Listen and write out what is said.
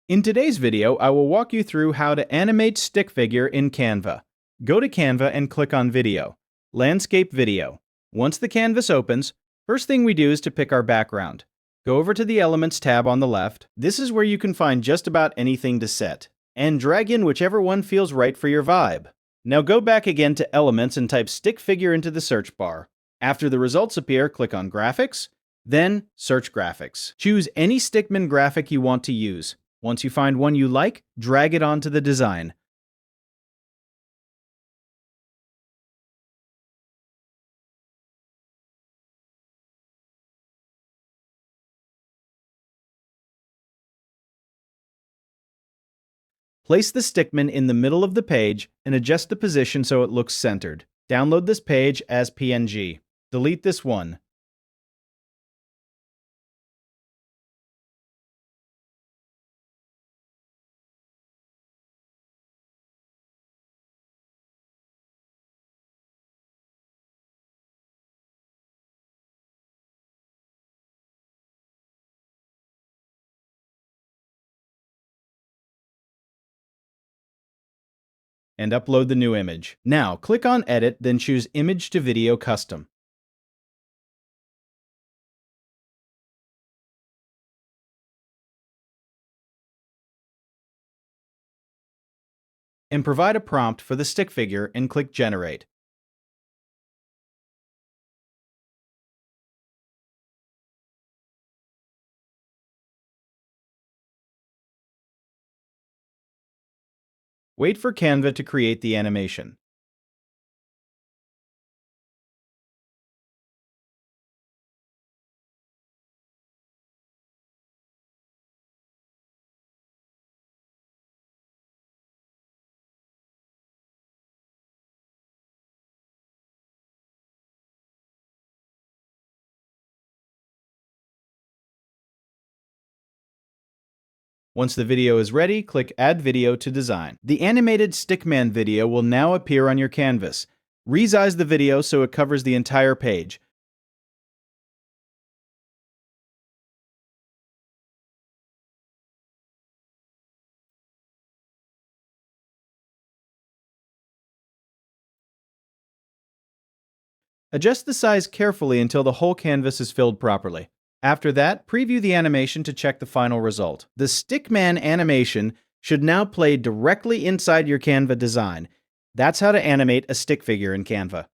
In today's video, I will walk you through how to animate Stickfigure in Canva. Go to Canva and click on Video, Landscape Video. Once the canvas opens, first thing we do is to pick our background. Go over to the Elements tab on the left. This is where you can find just about anything to set, and drag in whichever one feels right for your vibe. Now go back again to Elements and type Stickfigure into the search bar. After the results appear, click on Graphics, then Search Graphics. Choose any Stickman graphic you want to use. Once you find one you like, drag it onto the design. Place the stickman in the middle of the page and adjust the position so it looks centered. Download this page as PNG. Delete this one. And upload the new image. Now, click on Edit, then choose Image to Video Custom. And provide a prompt for the stick figure and click Generate. Wait for Canva to create the animation. Once the video is ready, click Add Video to Design. The animated Stickman video will now appear on your canvas. Resize the video so it covers the entire page. Adjust the size carefully until the whole canvas is filled properly. After that, preview the animation to check the final result. The Stickman animation should now play directly inside your Canva design. That's how to animate a stick figure in Canva.